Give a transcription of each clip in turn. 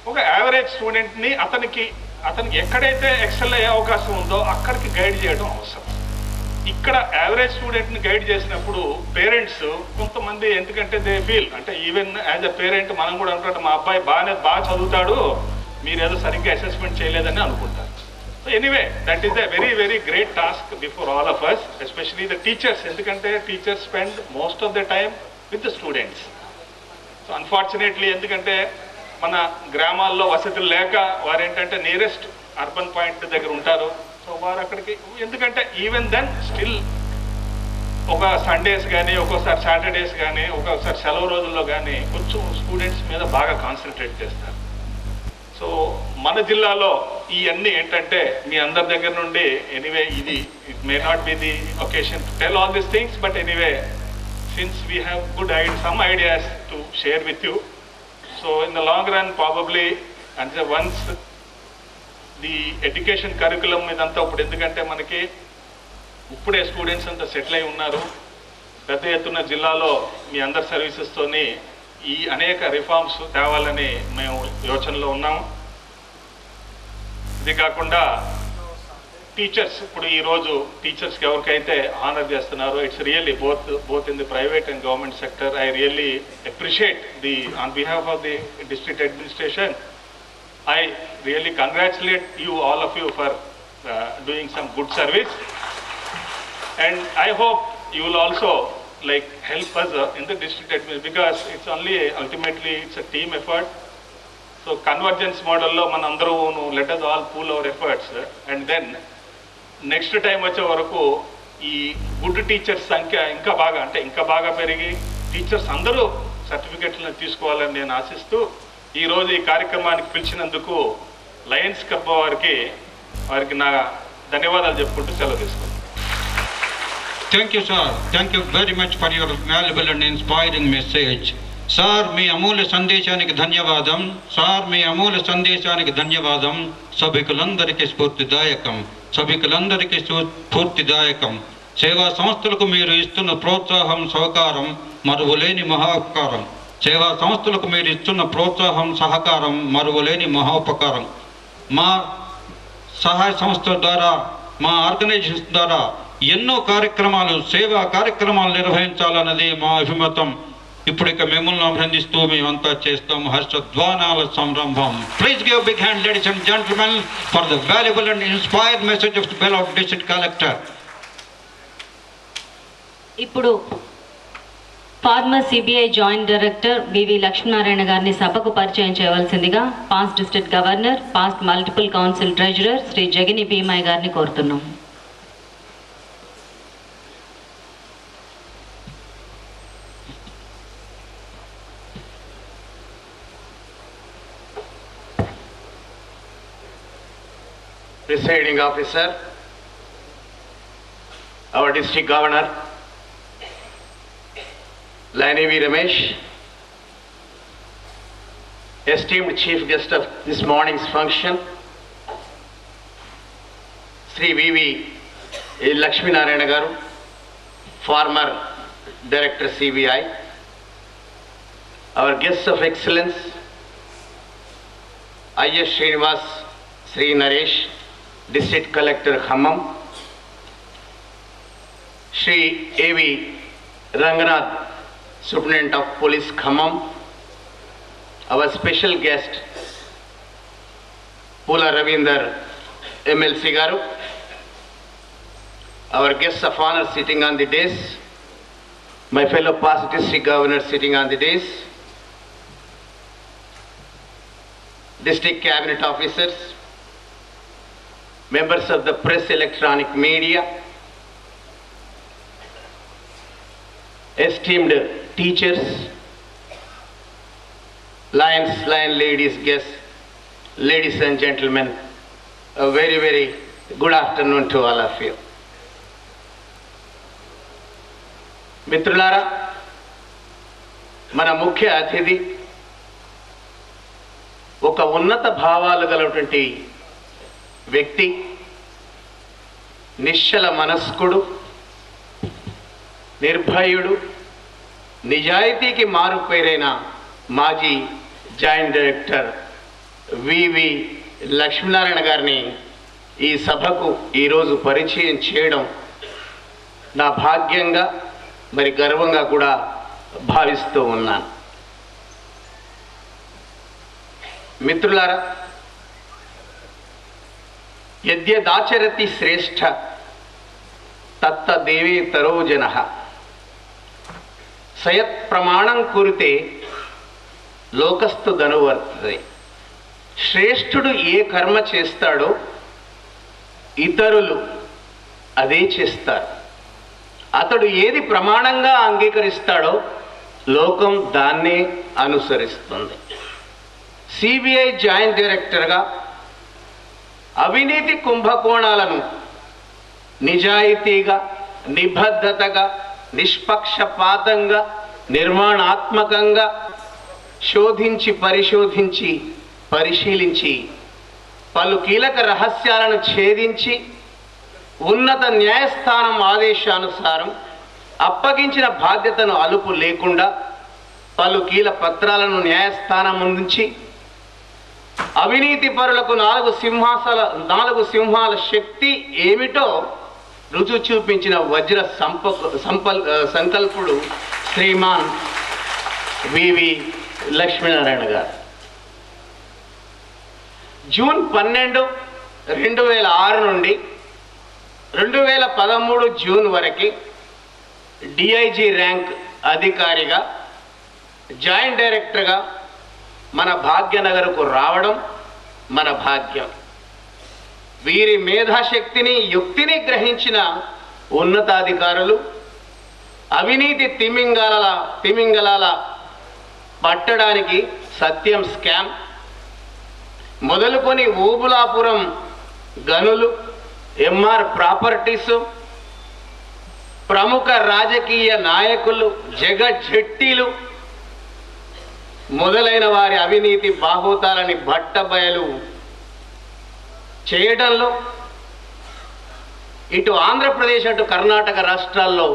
ఒక యావరేజ్ స్టూడెంట్ని అతనికి ఎక్కడైతే ఎక్సెల్ అయ్యే అవకాశం ఉందో అక్కడికి గైడ్ చేయడం అవసరం. ఇక్కడ యావరేజ్ స్టూడెంట్ని గైడ్ చేసినప్పుడు పేరెంట్స్ కొంతమంది ఎందుకంటే దే ఫీల్ అంటే ఈవెన్ యాజ్ అ పేరెంట్ మనం కూడా అనుకుంటాం మా అబ్బాయి బాగా చదువుతాడు, మీరు ఏదో సరిగ్గా అసెస్మెంట్ చేయలేదని అనుకుంటారు. So anyway that is a very very great task before all of us, especially the teachers. ఎందుకంటే teachers spend most of the time with the students. So unfortunately ఎందుకంటే మన గ్రామాల్లో వసతులు లేక వారు ఏంటంటే నియరెస్ట్ అర్బన్ పాయింట్ దగ్గర ఉంటారు. సో వారు అక్కడికి ఎందుకంటే ఈవెన్ దెన్ స్టిల్ ఒక సండేస్ కానీ ఒక్కోసారి సాటర్డేస్ కానీ ఒక్కొక్కసారి సెలవు రోజుల్లో కానీ కొంచెం స్టూడెంట్స్ మీద బాగా కాన్సన్ట్రేట్ చేస్తారు. సో మన జిల్లాలో ఇవన్నీ ఏంటంటే మీ అందరి దగ్గర నుండి ఎనీవే ఇది it may not be the occasion to tell all these things, but anyway since we have good some ideas to share with you. So in the long run probably and once the education curriculum ఇదంతా ఇప్పుడు ఎందుకంటే మనకి ఇప్పుడే students అంతా settle అయి ఉన్నారు, పెద్ద ఎత్తున జిల్లాలో మీ అందరి సర్వీసెస్తోని ఈ అనేక రిఫార్మ్స్ తేవాలని మేము యోచనలో ఉన్నాము. ఇది కాకుండా టీచర్స్ ఇప్పుడు ఈరోజు టీచర్స్కి ఎవరికైతే ఆనర్ చేస్తున్నారో it's really both in the private and government sector. I really appreciate on behalf of the district administration I really congratulate you, all of you, for doing some good service, and I hope you will also help us in the district administration, because it's only ultimately it's a team effort. So convergence model lo manandaru let us all pool our efforts, and then next time వచ్చే వరకు ఈ good teachers సంఖ్య ఇంకా బాగా పెరిగి teachers అందరూ సర్టిఫికెట్లను తీసుకోవాలని నేను ఆశిస్తూ ఈరోజు ఈ కార్యక్రమానికి పిలిచినందుకు లయన్స్ క్లబ్ వారికి నా ధన్యవాదాలు చెప్పుకుంటూ సెలవు తీసుకుంటాను. Thank you sir, thank you very much for your valuable and inspiring message. Sir మీ అమూల్య సందేశానికి ధన్యవాదం. సార్ మీ అమూల్య సందేశానికి ధన్యవాదం. సభికులందరికీ స్ఫూర్తిదాయకం. సేవా సంస్థలకు మీరు ఇస్తున్న ప్రోత్సాహం సహకారం మరువలేని మహోపకారం. సేవా సంస్థలకు మీరు ఇస్తున్న ప్రోత్సాహం సహకారం మరువలేని మహోపకారం. మా సహాయ సంస్థల ద్వారా మా ఆర్గనైజేషన్ ద్వారా ఎన్నో సేవా కార్యక్రమాలు నిర్వహించాలన్నది మా అభిమతం. ఇప్పుడిక మిమ్మల్ని అభినందిస్తూ మేమంతా చేస్తాం హర్షధ్వానాల సంరంభం. Please give big hand ladies and gentlemen for the valuable and inspired message of the బెల్అవుట్ డిస్ట్రిక్ట్ కలెక్టర్. ఇప్పుడు former CBI joint director V V Lakshminarayana గారిని సభకు పరిచయం చేయవలసిందిగా past district governor, past multiple council treasurer Shri Jagini Bhimaiah గారిని కోరుతున్నాం. Presiding officer, our district governor, Lani V. Ramesh, esteemed chief guest of this morning's function, Sri V.V. Lakshminarayana Garu, former Director CBI, our guests of excellence, I.S. Srinivas Sri Naresh, District Collector Khammam, Sri A.V. Ranganath, Superintendent of Police Khammam, our special guest Pula Ravinder MLC Garu, our guests of honor sitting on the dais, my fellow past district governors sitting on the dais, district cabinet officers, members of the press electronic media, esteemed teachers, lion ladies, guests, ladies and gentlemen, a very, very good afternoon to all of you. మిత్రులారా, మన ముఖ్య అతిథి ఒక ఉన్నత భావాలు గలటువంటి వ్యక్తి, నిశ్చల మనస్కుడు, నిర్భయుడు, నిజాయితీకి మారుపేరైన మాజీ జాయింట్ డైరెక్టర్ వివి లక్ష్మీనారాయణ గారిని ఈ సభకు ఈరోజు పరిచయం చేయడం నా భాగ్యంగా మరి గర్వంగా కూడా భావిస్తూ ఉన్నాను. మిత్రులారా, యద్యదాచరతి శ్రేష్ఠ తత్తదేవేతరో జనః సయత్ ప్రమాణం కురితే లోకస్తు ధనువర్తతే. శ్రేష్ఠుడు ఏ కర్మ చేస్తాడో ఇతరులు అదే చేస్తారు. అతడు ఏది ప్రమాణంగా అంగీకరిస్తాడో లోకం దాన్నే అనుసరిస్తుంది. సిబిఐ జాయింట్ డైరెక్టర్గా అవినీతి కుంభకోణాలను నిజాయితీగా, నిబద్ధతగా, నిష్పక్షపాతంగా, నిర్మాణాత్మకంగా శోధించి పరిశీలించి పలు కీలక రహస్యాలను ఛేదించి ఉన్నత న్యాయస్థానం ఆదేశానుసారం అప్పగించిన బాధ్యతను అలుపు లేకుండా పలు కీలక పత్రాలను న్యాయస్థానం ముందుంచి అవినీతి పరులకు 4 సింహాల శక్తి ఏమిటో రుజువు చూపించిన వజ్ర సంకల్పుడు శ్రీమాన్ వివి లక్ష్మీనారాయణ గారు. జూన్ 12, 2006 నుండి 2013 జూన్ వరకు డిఐజీ ర్యాంక్ అధికారిగా, జాయింట్ డైరెక్టర్గా మన భాగ్యనగర్కు రావడం మన భాగ్యం. వీరి మేధాశక్తిని, యుక్తిని గ్రహించిన ఉన్నతాధికారులు అవినీతి తిమింగలాల పట్టడానికి సత్యం స్కామ్ మొదలుకొని ఓబులాపురం గనులు, ఎంఆర్ ప్రాపర్టీసు, ప్రముఖ రాజకీయ నాయకులు, జగజ్జెట్టీలు మొదలైన వారి అవినీతి బాహుతాలని బట్టబయలు చేయడంలో ఇటు ఆంధ్రప్రదేశ్ అటు కర్ణాటక రాష్ట్రాల్లో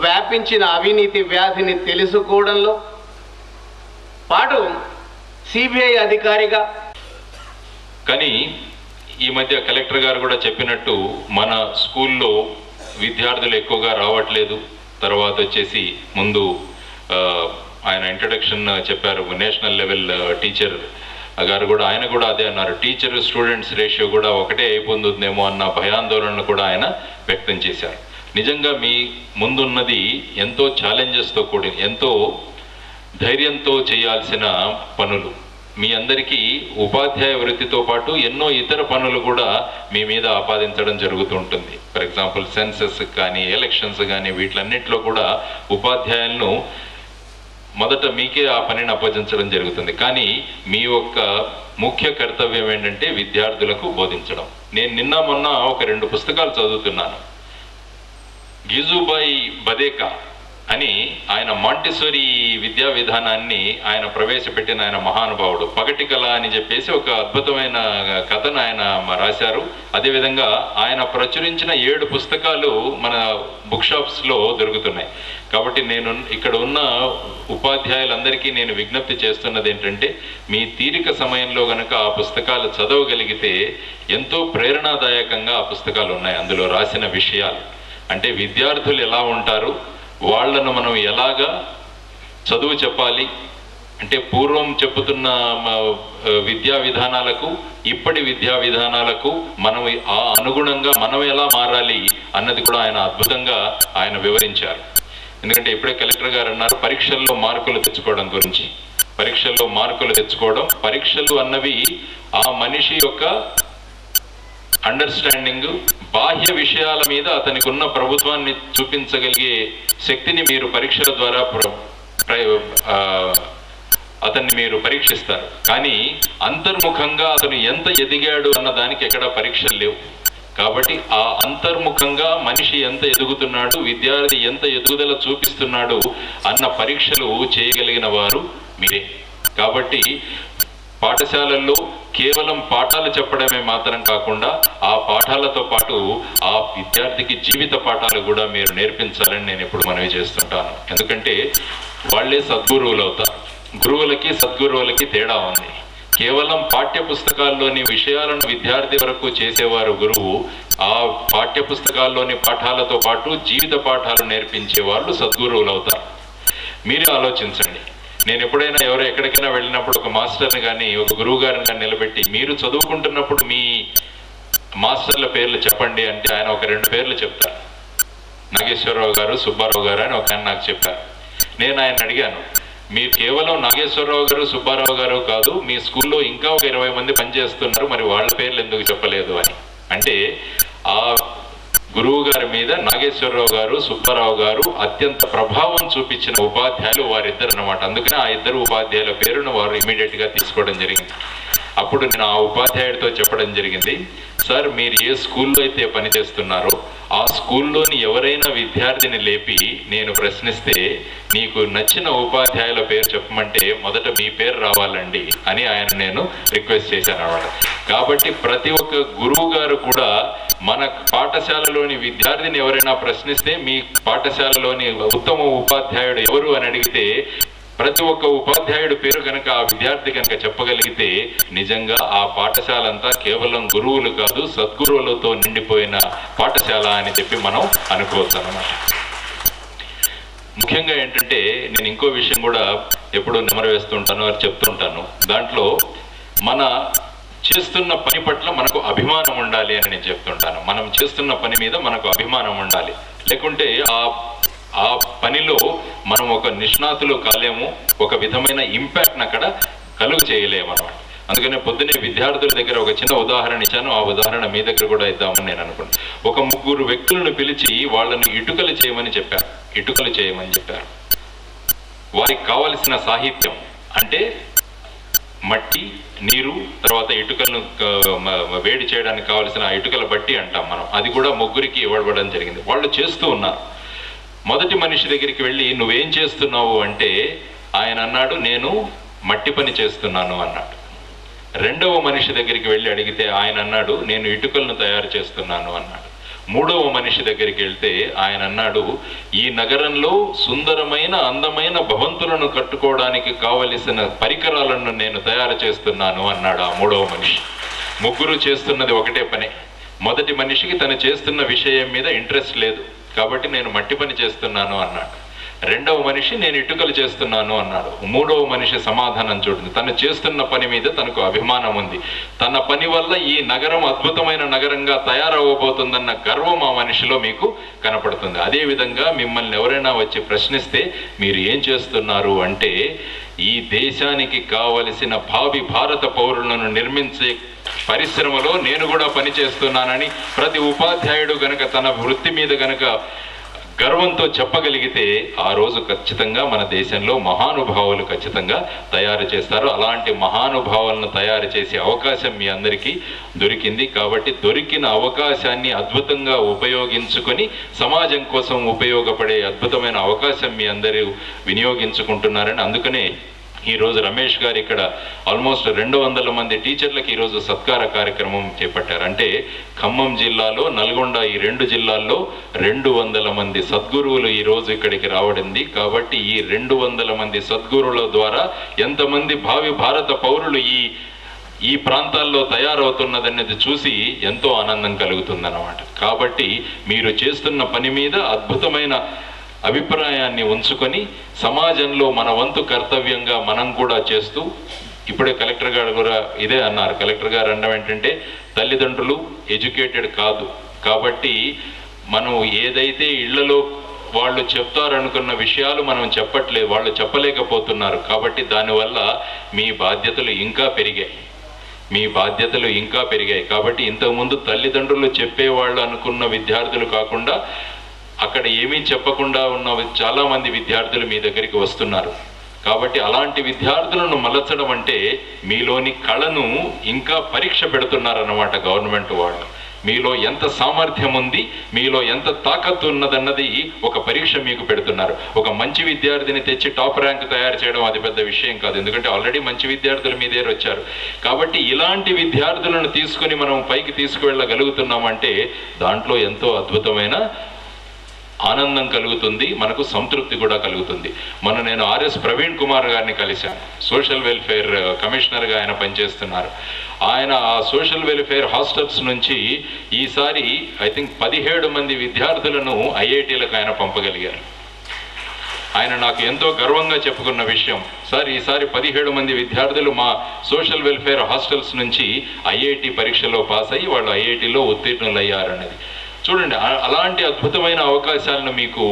వ్యాపించిన అవినీతి వ్యాధిని తెలుసుకోవడంలో పాటు సిబిఐ అధికారిగా. కానీ ఈ మధ్య కలెక్టర్ గారు కూడా చెప్పినట్టు మన స్కూల్లో విద్యార్థులు ఎక్కువగా రావట్లేదు. తర్వాత వచ్చేసి ముందు ఆయన ఇంట్రడక్షన్ చెప్పారు, నేషనల్ లెవెల్ టీచర్ గారు కూడా, ఆయన కూడా అదే అన్నారు, టీచర్ స్టూడెంట్స్ రేషియో కూడా ఒకటే అయిపోతుందేమో అన్న భయాందోళన కూడా ఆయన వ్యక్తం చేశారు. నిజంగా మీ ముందున్నది ఎంతో ఛాలెంజెస్తో కూడి, ఎంతో ధైర్యంతో చేయాల్సిన పనులు. మీ అందరికీ ఉపాధ్యాయ వృత్తితో పాటు ఎన్నో ఇతర పనులు కూడా మీ మీద ఆపాదించడం జరుగుతుంటుంది. ఫర్ ఎగ్జాంపుల్ సెన్సస్ కానీ, ఎలక్షన్స్ కానీ, వీటిలన్నింటిలో కూడా ఉపాధ్యాయులను మొదట మీకే ఆ పనిని అప్పగించడం జరుగుతుంది. కానీ మీ యొక్క ముఖ్య కర్తవ్యం ఏంటంటే విద్యార్థులకు బోధించడం. నేను నిన్న మొన్న ఒక 2 పుస్తకాలు చదువుతున్నాను. గిజుబాయి బదేకా అని ఆయన మాంటిసోరీ విద్యా విధానాన్ని ఆయన ప్రవేశపెట్టిన ఆయన మహానుభావుడు. పగటి కళ అని చెప్పేసి ఒక అద్భుతమైన కథను ఆయన రాశారు. అదేవిధంగా ఆయన ప్రచురించిన 7 పుస్తకాలు మన బుక్ షాప్స్లో దొరుకుతున్నాయి. కాబట్టి నేను ఇక్కడ ఉన్న ఉపాధ్యాయులందరికీ నేను విజ్ఞప్తి చేస్తున్నది ఏంటంటే, మీ తీరిక సమయంలో గనక ఆ పుస్తకాలు చదవగలిగితే ఎంతో ప్రేరణాదాయకంగా ఆ పుస్తకాలు ఉన్నాయి. అందులో రాసిన విషయాలు అంటే విద్యార్థులు ఎలా ఉంటారు, వాళ్లను మనం ఎలాగా చదువు చెప్పాలి, అంటే పూర్వం చెప్పుతున్న విద్యా విధానాలకు ఇప్పటి విద్యా విధానాలకు మనం ఆ అనుగుణంగా మనం ఎలా మారాలి అన్నది కూడా ఆయన అద్భుతంగా ఆయన వివరించారు. ఎందుకంటే ఇప్పుడే కలెక్టర్ గారు అన్నారు పరీక్షల్లో మార్కులు తెచ్చుకోవడం గురించి. పరీక్షల్లో మార్కులు తెచ్చుకోవడం, పరీక్షలు అన్నవి ఆ మనిషి యొక్క అండర్స్టాండింగ్, బాహ్య విషయాల మీద అతనికి ఉన్న ప్రభుత్వాన్ని చూపించగలిగే శక్తిని మీరు పరీక్షల ద్వారా అతన్ని మీరు పరీక్షిస్తారు. కానీ అంతర్ముఖంగా అతను ఎంత ఎదిగాడు అన్న దానికి ఎక్కడ పరీక్షలు లేవు. కాబట్టి ఆ అంతర్ముఖంగా మనిషి ఎంత ఎదుగుతున్నాడు, విద్యార్థి ఎంత ఎదుగుదల చూపిస్తున్నాడు అన్న పరీక్షలు చేయగలిగిన వారు మీరే. కాబట్టి పాఠశాలల్లో కేవలం పాఠాలు చెప్పడమే మాత్రం కాకుండా ఆ పాఠాలతో పాటు ఆ విద్యార్థికి జీవిత పాఠాలు కూడా మీరు నేర్పించాలని నేను ఇప్పుడు మనవి చేస్తుంటాను. ఎందుకంటే వాళ్ళే సద్గురువులు అవుతారు. గురువులకి సద్గురువులకి తేడా ఉంది. కేవలం పాఠ్య పుస్తకాల్లోని విషయాలను విద్యార్థి వరకు చేసేవారు గురువు. ఆ పాఠ్య పుస్తకాల్లోని పాఠాలతో పాటు జీవిత పాఠాలు నేర్పించే వాళ్ళు సద్గురువులు అవుతారు. మీరే ఆలోచించండి. నేను ఎప్పుడైనా ఎక్కడికైనా వెళ్ళినప్పుడు ఒక మాస్టర్ని కానీ ఒక గురువు గారిని కానీ నిలబెట్టి మీరు చదువుకుంటున్నప్పుడు మీ మాస్టర్ల పేర్లు చెప్పండి అంటే ఆయన ఒక 2 పేర్లు చెప్తారు. నాగేశ్వరరావు గారు, సుబ్బారావు గారు అని ఒక ఆయన నాకు చెప్పారు. నేను ఆయన అడిగాను, మీరు కేవలం నాగేశ్వరరావు గారు, సుబ్బారావు గారు కాదు, మీ స్కూల్లో ఇంకా ఒక 20 మంది పనిచేస్తున్నారు, మరి వాళ్ళ పేర్లు ఎందుకు చెప్పలేదు అని. అంటే ఆ గురువు గారి మీద నాగేశ్వరరావు గారు, సుబ్బారావు గారు అత్యంత ప్రభావం చూపించిన ఉపాధ్యాయులు వారిద్దరు అన్నమాట. అందుకని ఆ 2 ఉపాధ్యాయుల పేరును వారు ఇమీడియట్గా తీసుకోవడం జరిగింది. అప్పుడు నేను ఆ ఉపాధ్యాయుడితో చెప్పడం జరిగింది, సార్ మీరు ఏ స్కూల్లో అయితే పనిచేస్తున్నారో ఆ స్కూల్లోని ఎవరైనా విద్యార్థిని లేపి నేను ప్రశ్నిస్తే నీకు నచ్చిన ఉపాధ్యాయుల పేరు చెప్పమంటే మొదట మీ పేరు రావాలండి అని నేను రిక్వెస్ట్ చేశాను అన్నమాట. కాబట్టి ప్రతి ఒక్క గురువు గారు కూడా మన పాఠశాలలోని విద్యార్థిని ఎవరైనా ప్రశ్నిస్తే మీ పాఠశాలలోని ఉత్తమ ఉపాధ్యాయుడు ఎవరు అని అడిగితే ప్రతి ఒక్క ఉపాధ్యాయుడు పేరు కనుక ఆ విద్యార్థి కనుక చెప్పగలిగితే నిజంగా ఆ పాఠశాల అంతా కేవలం గురువులు కాదు సద్గురువులతో నిండిపోయిన పాఠశాల అని చెప్పి మనం అనుకోవచ్చు అన్నమాట. ముఖ్యంగా ఏంటంటే నేను ఇంకో విషయం కూడా ఎప్పుడూ నెమరు వేస్తుంటాను అని చెప్తుంటాను. దాంట్లో మన చేస్తున్న పని పట్ల మనకు అభిమానం ఉండాలి అని నేను చెప్తుంటాను. మనం చేస్తున్న పని మీద మనకు అభిమానం ఉండాలి, లేకుంటే ఆ పనిలో మనం ఒక నిష్ణాతులు కాలేము, ఒక విధమైన ఇంపాక్ట్ని అక్కడ కలుగు చేయలేము అన్నమాట. అందుకనే పొద్దునే విద్యార్థుల దగ్గర ఒక చిన్న ఉదాహరణ ఇచ్చాను, ఆ ఉదాహరణ మీ దగ్గర కూడా ఇద్దామని నేను అనుకున్నాను. ఒక 3 వ్యక్తులను పిలిచి వాళ్ళని ఇటుకలు చేయమని చెప్పారు. వారికి కావలసిన సాహిత్యం అంటే మట్టి, నీరు, తర్వాత ఇటుకలను వేడి చేయడానికి కావలసిన ఇటుకల బట్టి అంటాం మనం, అది కూడా 3కి ఇవ్వబడడం జరిగింది. వాళ్ళు చేస్తూ ఉన్నారు. మొదటి మనిషి దగ్గరికి వెళ్ళి నువ్వేం చేస్తున్నావు అంటే ఆయన అన్నాడు నేను మట్టి పని చేస్తున్నాను అన్నాడు. రెండవ మనిషి దగ్గరికి వెళ్ళి అడిగితే ఆయన అన్నాడు నేను ఇటుకలను తయారు చేస్తున్నాను అన్నాడు. మూడవ మనిషి దగ్గరికి వెళ్తే ఆయన అన్నాడు ఈ నగరంలో సుందరమైన అందమైన భవంతులను కట్టుకోవడానికి కావలసిన పరికరాలను నేను తయారు చేస్తున్నాను అన్నాడు ఆ మూడవ మనిషి. 3 చేస్తున్నది ఒకటే పనే. మొదటి మనిషికి తను చేస్తున్న విషయం మీద ఇంట్రెస్ట్ లేదు కాబట్టి నేను మట్టి పని చేస్తున్నాను అన్నాడు. రెండవ మనిషి నేను ఇటుకలు చేస్తున్నాను అన్నాడు. మూడవ మనిషి సమాధానం చూడండి, తను చేస్తున్న పని మీద తనకు అభిమానం ఉంది, తన పని వల్ల ఈ నగరం అద్భుతమైన నగరంగా తయారవ్వబోతుందన్న గర్వం ఆ మనిషిలో మీకు కనపడుతుంది. అదేవిధంగా మిమ్మల్ని ఎవరైనా వచ్చి ప్రశ్నిస్తే మీరు ఏం చేస్తున్నారు అంటే ఈ దేశానికి కావలసిన భావి భారత పౌరులను నిర్మించే పరిశ్రమలో నేను కూడా పనిచేస్తున్నానని ప్రతి ఉపాధ్యాయుడు గనక తన వృత్తి మీద గనక గర్వంతో చెప్పగలిగితే ఆ రోజు ఖచ్చితంగా మన దేశంలో మహానుభావులు ఖచ్చితంగా తయారు చేస్తారు. అలాంటి మహానుభావులను తయారు చేసే అవకాశం మీ అందరికీ దొరికింది. కాబట్టి దొరికిన అవకాశాన్ని అద్భుతంగా ఉపయోగించుకొని సమాజం కోసం ఉపయోగపడే అద్భుతమైన అవకాశం మీ అందరూ వినియోగించుకుంటున్నారని అందుకనే ఈరోజు రమేష్ గారు ఇక్కడ ఆల్మోస్ట్ 200 మంది టీచర్లకు ఈరోజు సత్కార కార్యక్రమం చేపట్టారు. అంటే ఖమ్మం జిల్లాలో, నల్గొండ ఈ 2 జిల్లాల్లో 200 మంది సద్గురువులు ఈరోజు ఇక్కడికి రావడింది. కాబట్టి ఈ 200 మంది సద్గురువుల ద్వారా ఎంతమంది భావి భారత పౌరులు ఈ ప్రాంతాల్లో తయారవుతున్నదనేది చూసి ఎంతో ఆనందం కలుగుతుందన్నమాట. కాబట్టి మీరు చేస్తున్న పని మీద అద్భుతమైన అభిప్రాయాన్ని ఉంచుకొని సమాజంలో మన వంతు కర్తవ్యంగా మనం కూడా చేస్తూ, ఇప్పుడే కలెక్టర్ గారు కూడా ఇదే అన్నారు. కలెక్టర్ గారు అనడం ఏంటంటే తల్లిదండ్రులు ఎడ్యుకేటెడ్ కాదు కాబట్టి మనం ఏదైతే ఇళ్లలో వాళ్ళు చెప్తారనుకున్న విషయాలు మనం చెప్పట్లేదు, వాళ్ళు చెప్పలేకపోతున్నారు. కాబట్టి దానివల్ల మీ బాధ్యతలు ఇంకా పెరిగాయి. కాబట్టి ఇంతకుముందు తల్లిదండ్రులు చెప్పేవాళ్ళు అనుకున్న విద్యార్థులు కాకుండా అక్కడ ఏమీ చెప్పకుండా ఉన్న చాలామంది విద్యార్థులు మీ దగ్గరికి వస్తున్నారు. కాబట్టి అలాంటి విద్యార్థులను మలచడం అంటే మీలోని కళను ఇంకా పరీక్ష పెడుతున్నారన్నమాట గవర్నమెంట్ వాళ్ళు. మీలో ఎంత సామర్థ్యం ఉంది, మీలో ఎంత తాకత్తు ఉన్నదన్నది ఒక పరీక్ష మీకు పెడుతున్నారు. ఒక మంచి విద్యార్థిని తెచ్చి టాప్ ర్యాంక్ తయారు చేయడం అది పెద్ద విషయం కాదు, ఎందుకంటే ఆల్రెడీ మంచి విద్యార్థులు మీ దగ్గర వచ్చారు. కాబట్టి ఇలాంటి విద్యార్థులను తీసుకొని మనం పైకి తీసుకువెళ్ళగలుగుతున్నామంటే దాంట్లో ఎంతో అద్భుతమైన ఆనందం కలుగుతుంది, మనకు సంతృప్తి కూడా కలుగుతుంది. మొన్న నేను ఆర్ఎస్ ప్రవీణ్ కుమార్ గారిని కలిశాను. సోషల్ వెల్ఫేర్ కమిషనర్గా ఆయన పనిచేస్తున్నారు. ఆయన ఆ సోషల్ వెల్ఫేర్ హాస్టల్స్ నుంచి ఈసారి ఐ థింక్ 17 మంది విద్యార్థులను ఐఐటీలకు ఆయన పంపగలిగారు. ఆయన నాకు ఎంతో గర్వంగా చెప్పుకున్న విషయం, సార్ ఈసారి 17 మంది విద్యార్థులు మా సోషల్ వెల్ఫేర్ హాస్టల్స్ నుంచి ఐఐటి పరీక్షలో పాస్ అయ్యి వాళ్ళు ఐఐటిలో ఉత్తీర్ణులు అయ్యారన్నది. చూడండి, అలాంటి అద్భుతమైన అవకాశాలను మీకు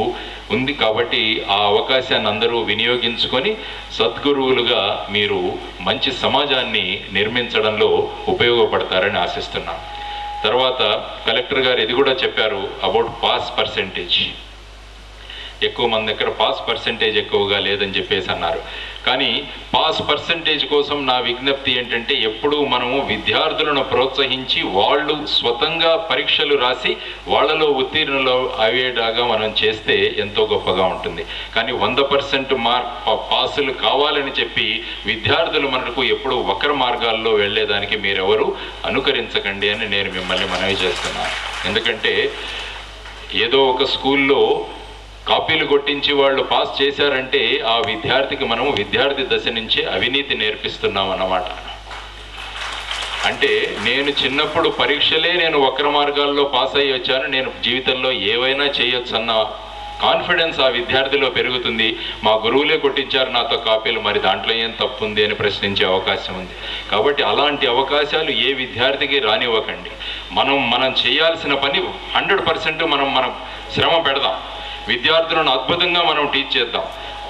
ఉంది కాబట్టి ఆ అవకాశాన్ని అందరూ వినియోగించుకొని సద్గురువులుగా మీరు మంచి సమాజాన్ని నిర్మించడంలో ఉపయోగపడతారని ఆశిస్తున్నాను. తర్వాత కలెక్టర్ గారు ఇది కూడా చెప్పారు అబౌట్ పాస్ పర్సెంటేజ్. ఎక్కువ మంది దగ్గర పాస్ పర్సెంటేజ్ ఎక్కువగా లేదని చెప్పేసి అన్నారు. కానీ పాస్ పర్సెంటేజ్ కోసం నా విజ్ఞప్తి ఏంటంటే, ఎప్పుడూ మనము విద్యార్థులను ప్రోత్సహించి వాళ్ళు స్వతంగా పరీక్షలు రాసి వాళ్ళలో ఉత్తీర్ణులు అయ్యేలాగా మనం చేస్తే ఎంతో గొప్పగా ఉంటుంది. కానీ 100% పాసులు కావాలని చెప్పి విద్యార్థులు మనకు ఎప్పుడూ వక్ర మార్గాల్లో వెళ్ళేదానికి మీరెవరు అనుకరించకండి అని నేను మిమ్మల్ని మనవి చేస్తున్నాను. ఎందుకంటే ఏదో ఒక స్కూల్లో కాపీలు కొట్టించి వాళ్ళు పాస్ చేశారంటే ఆ విద్యార్థికి మనము విద్యార్థి దశ నుంచే అవినీతి నేర్పిస్తున్నాం అన్నమాట. అంటే నేను చిన్నప్పుడు పరీక్షలే నేను వక్ర మార్గాల్లో పాస్ అయ్యి వచ్చాను, నేను జీవితంలో ఏవైనా చేయొచ్చు అన్న కాన్ఫిడెన్స్ ఆ విద్యార్థిలో పెరుగుతుంది. మా గురువులే కొట్టించారు నాతో కాపీలు, మరి దాంట్లో ఏం తప్పు ఉంది అని ప్రశ్నించే అవకాశం ఉంది. కాబట్టి అలాంటి అవకాశాలు ఏ విద్యార్థికి రానివ్వకండి. మనం చేయాల్సిన పని 100% మనం శ్రమ పెడదాం. విద్యార్థులను అద్భుతంగా మనం టీచ్ చేద్దాం.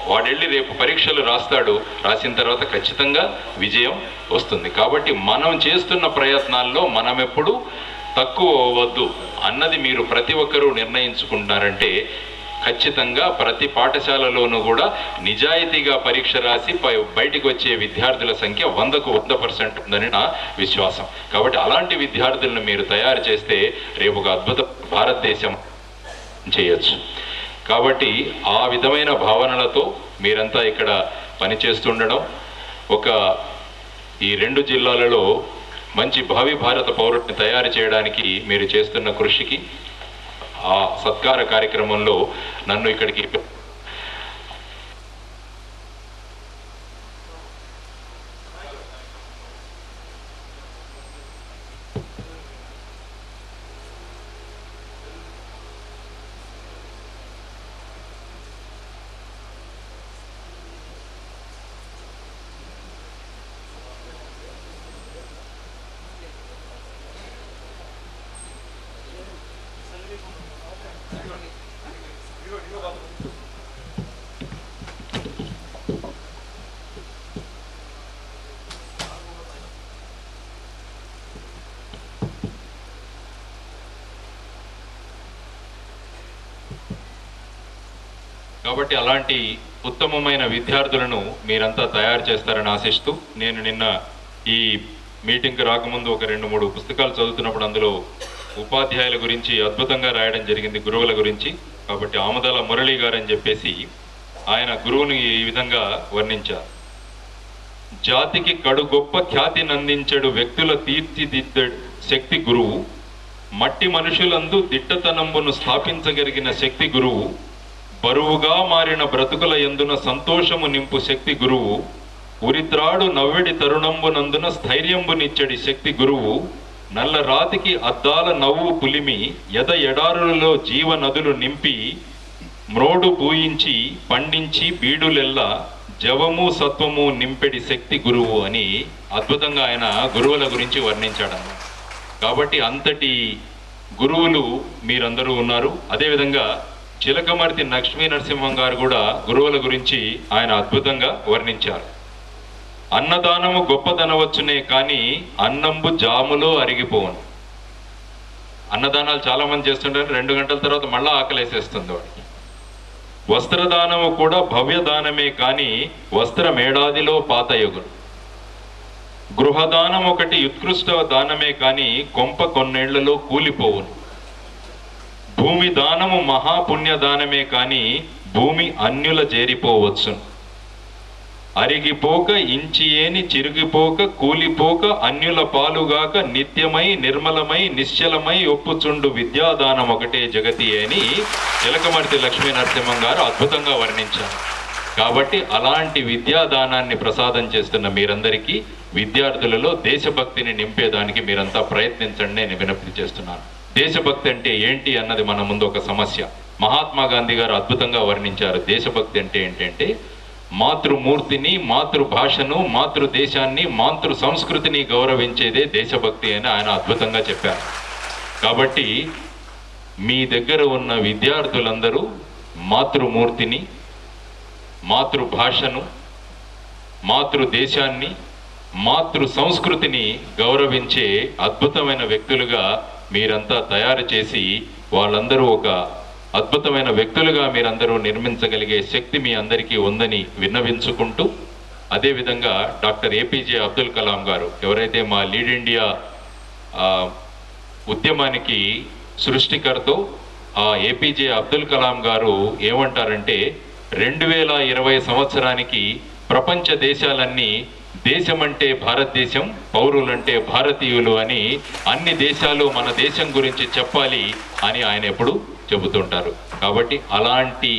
వాడు వెళ్ళి రేపు పరీక్షలు రాస్తాడు, రాసిన తర్వాత ఖచ్చితంగా విజయం వస్తుంది. కాబట్టి మనం చేస్తున్న ప్రయత్నాల్లో మనం ఎప్పుడు తక్కువ అవ్వద్దు అన్నది మీరు ప్రతి ఒక్కరూ నిర్ణయించుకుంటున్నారంటే ఖచ్చితంగా ప్రతి పాఠశాలలోనూ కూడా నిజాయితీగా పరీక్ష రాసి బయటికి వచ్చే విద్యార్థుల సంఖ్య 100కు 100% ఉందని నా విశ్వాసం. కాబట్టి అలాంటి విద్యార్థులను మీరు తయారు చేస్తే రేపు ఒక అద్భుత భారతదేశం చేయొచ్చు. కాబట్టి ఆ విధమైన భావనలతో మీరంతా ఇక్కడ పనిచేస్తుండడం, ఈ 2 జిల్లాలలో మంచి భావి భారత పౌరుడిని తయారు చేయడానికి మీరు చేస్తున్న కృషికి ఆ సత్కార కార్యక్రమంలో నన్ను ఇక్కడికి కాబట్టి అలాంటి ఉత్తమమైన విద్యార్థులను మీరంతా తయారు చేస్తారని ఆశిస్తూ, నేను నిన్న ఈ మీటింగ్కి రాకముందు ఒక 2-3 పుస్తకాలు చదువుతున్నప్పుడు అందులో ఉపాధ్యాయుల గురించి అద్భుతంగా రాయడం జరిగింది, గురువుల గురించి. కాబట్టి ఆమదాల మురళి గారు అని చెప్పేసి ఆయన గురువుని ఈ విధంగా వర్ణించారు. జాతికి కడు గొప్ప ఖ్యాతిని అందించడు వ్యక్తుల తీర్చిదిద్దడు శక్తి గురువు, మట్టి మనుషులందు దిట్టతనంబును స్థాపించగలిగిన శక్తి గురువు, బరువుగా మారిన బ్రతుకుల యందున సంతోషము నింపు శక్తి గురువు, ఉరిత్రాడు నవ్వెడి తరుణంబునందున స్థైర్యంబునిచ్చడి శక్తి గురువు, నల్ల రాతికి అద్దాల నవ్వు పులిమి ఎద ఎడారులలో జీవ నదులు నింపి మ్రోడు పూయించి పండించి బీడులెల్లా జవము సత్వము నింపెడి శక్తి గురువు అని అద్భుతంగా ఆయన గురువుల గురించి వర్ణించాడన్నమాట. కాబట్టి అంతటి గురువులు మీరందరూ ఉన్నారు. అదేవిధంగా చిలకమర్తి లక్ష్మీ నరసింహం గారు కూడా గురువుల గురించి ఆయన అద్భుతంగా వర్ణించారు. అన్నదానము గొప్పదనవచ్చునే కానీ అన్నంబు జాములో అరిగిపోవును. అన్నదానాలు చాలా మంది చేస్తుంటారు, 2 గంటల తర్వాత మళ్ళా ఆకలేసేస్తుంది వాడికి. వస్త్రదానము కూడా భవ్యదానమే కానీ వస్త్రమేడాదిలో పాతయుగును. గృహదానం ఒకటి ఉత్కృష్ట దానమే కానీ కొంప కొన్నేళ్లలో కూలిపోవును. భూమి దానము మహాపుణ్య దానమే కానీ భూమి అన్యుల చేరిపోవచ్చును. అరిగిపోక ఇంచియేని చిరిగిపోక కూలిపోక అన్యుల పాలుగాక నిత్యమై నిర్మలమై నిశ్చలమై ఒప్పుచుండు విద్యాదానం ఒకటే జగతి అని చిలకమర్తి లక్ష్మీ నరసింహం గారు అద్భుతంగా వర్ణించారు. కాబట్టి అలాంటి విద్యాదానాన్ని ప్రసాదం చేస్తున్న మీరందరికీ విద్యార్థులలో దేశభక్తిని నింపేదానికి మీరంతా ప్రయత్నించండి నేను విజ్ఞప్తి చేస్తున్నాను. దేశభక్తి అంటే ఏంటి అన్నది మన ముందు ఒక సమస్య. మహాత్మా గాంధీ గారు అద్భుతంగా వర్ణించారు. దేశభక్తి అంటే ఏంటంటే మాతృమూర్తిని, మాతృభాషను, మాతృదేశాన్ని, మాతృ సంస్కృతిని గౌరవించేదే దేశభక్తి అని ఆయన అద్భుతంగా చెప్పారు. కాబట్టి మీ దగ్గర ఉన్న విద్యార్థులందరూ మాతృమూర్తిని, మాతృభాషను, మాతృదేశాన్ని, మాతృ సంస్కృతిని గౌరవించే అద్భుతమైన వ్యక్తులుగా మీరంతా తయారు చేసి వాళ్ళందరూ ఒక అద్భుతమైన వ్యక్తులుగా మీరందరూ నిర్మించగలిగే శక్తి మీ అందరికీ ఉందని విన్నవించుకుంటూ, అదేవిధంగా డాక్టర్ ఏపీజే అబ్దుల్ కలాం గారు ఎవరైతే మా లీడ్ ఇండియా ఉద్యమానికి సృష్టికర్తో, ఆ ఏపీజే అబ్దుల్ కలాం గారు ఏమంటారంటే 2020 సంవత్సరానికి ప్రపంచ దేశాలన్నీ దేశమంటే భారతదేశం, పౌరులంటే భారతీయులు అని అన్ని దేశాలు మన దేశం గురించి చెప్పాలి అని ఆయన ఎప్పుడు చెబుతుంటారు. కాబట్టి అలాంటి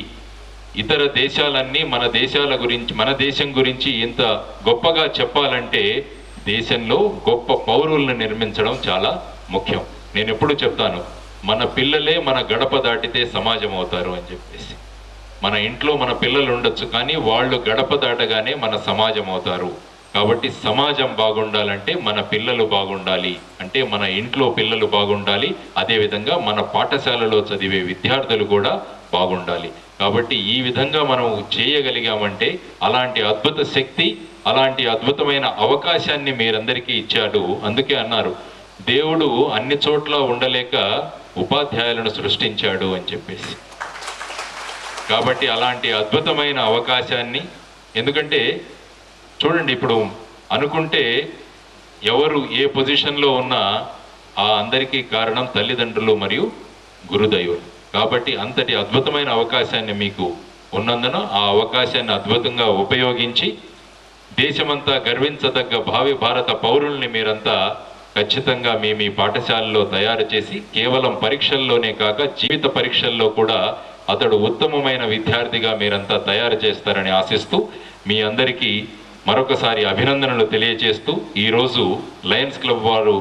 ఇతర దేశాలన్నీ మన దేశాల గురించి, మన దేశం గురించి ఇంత గొప్పగా చెప్పాలంటే దేశంలో గొప్ప పౌరులను నిర్మించడం చాలా ముఖ్యం. నేను ఎప్పుడు చెప్తాను, మన పిల్లలే మన గడప దాటితే సమాజం అవుతారు అని చెప్పేసి. మన ఇంట్లో మన పిల్లలు ఉండొచ్చు, కానీ వాళ్ళు గడప దాటగానే మన సమాజం అవుతారు. కాబట్టి సమాజం బాగుండాలంటే మన పిల్లలు బాగుండాలి, అంటే మన ఇంట్లో పిల్లలు బాగుండాలి, అదేవిధంగా మన పాఠశాలలో చదివే విద్యార్థులు కూడా బాగుండాలి. కాబట్టి ఈ విధంగా మనం చేయగలిగామంటే అలాంటి అద్భుత శక్తి, అలాంటి అద్భుతమైన అవకాశాన్ని మీరందరికీ ఇచ్చాడు. అందుకే అన్నారు దేవుడు అన్ని చోట్ల ఉండలేక ఉపాధ్యాయులను సృష్టించాడు అని చెప్పేసి. కాబట్టి అలాంటి అద్భుతమైన అవకాశాన్ని, ఎందుకంటే చూడండి ఇప్పుడు అనుకుంటే ఎవరు ఏ పొజిషన్లో ఉన్నా ఆ అందరికీ కారణం తల్లిదండ్రులు మరియు గురుదైవం. కాబట్టి అంతటి అద్భుతమైన అవకాశాన్ని మీకు ఉన్నందున ఆ అవకాశాన్ని అద్భుతంగా ఉపయోగించి దేశమంతా గర్వించదగ్గ భావి భారత పౌరుల్ని మీరంతా ఖచ్చితంగా మీ పాఠశాలలో తయారు చేసి కేవలం పరీక్షల్లోనే కాక జీవిత పరీక్షల్లో కూడా అతడు ఉత్తమమైన విద్యార్థిగా మీరంతా తయారు చేస్తారని ఆశిస్తూ మీ అందరికీ మరొకసారి తెలియజేస్తూ ఈరోజు లయన్స్ క్లబ్ వారు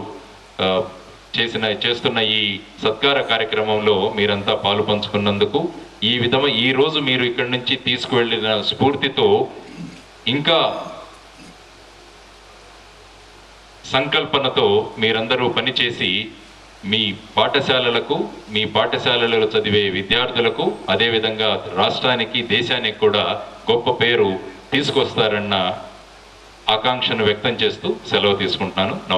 చేస్తున్న ఈ సత్కార కార్యక్రమంలో మీరంతా పాలు పంచుకున్నందుకు, ఈ రోజు మీరు ఇక్కడి నుంచి తీసుకువెళ్ళిన స్ఫూర్తితో ఇంకా సంకల్పనతో మీరందరూ పనిచేసి మీ పాఠశాలలకు, మీ పాఠశాలలో చదివే విద్యార్థులకు, అదేవిధంగా రాష్ట్రానికి, దేశానికి కూడా గొప్ప పేరు తీసుకొస్తారన్న ఆకాంక్షను వ్యక్తం చేస్తూ సెలవు తీసుకుంటున్నాను. నమస్కారం.